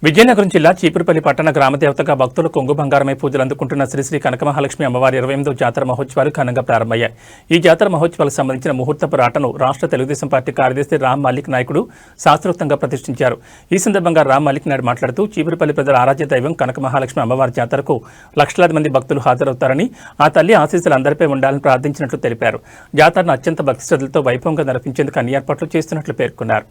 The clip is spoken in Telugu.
విజయనగరం జిల్లా చీపురుపల్లి పట్టణ గ్రామదేవతగా భక్తులు కొంగు బంగారమై పూజలు అందుకుంటున్న శ్రీ కనకమహాలక్ష్మి అమ్మవారి 28వ జాతర మహోత్సవాలు ఘనంగా ప్రారంభమయ్యాయి. ఈ జాతర మహోత్సవాలకు సంబంధించిన ముహూర్తపు రాటను రాష్ట్ర తెలుగుదేశం పార్టీ కార్యదర్శి రామ్ మల్లిక్ నాయకుడు శాస్త్రోక్తంగా ప్రతిష్ఠించారు. ఈ సందర్భంగా రామ్ మల్లిక్ నాయుడు మాట్లాడుతూ చీపురుపల్లి ప్రజల ఆరాధ్య దైవం కనకమహాలక్ష్మి అమ్మవారి జాతరకు లక్షలాది మంది భక్తులు హాజరవుతారని, ఆ తల్లి ఆశీస్సులు అందరిపై ఉండాలని ప్రార్థించినట్లు తెలిపారు. జాతరను అత్యంత భక్తి శ్రద్ధలతో వైభవంగా నిర్వహించేందుకు అన్ని ఏర్పాట్లు చేస్తున్నట్లు పేర్కొన్నారు.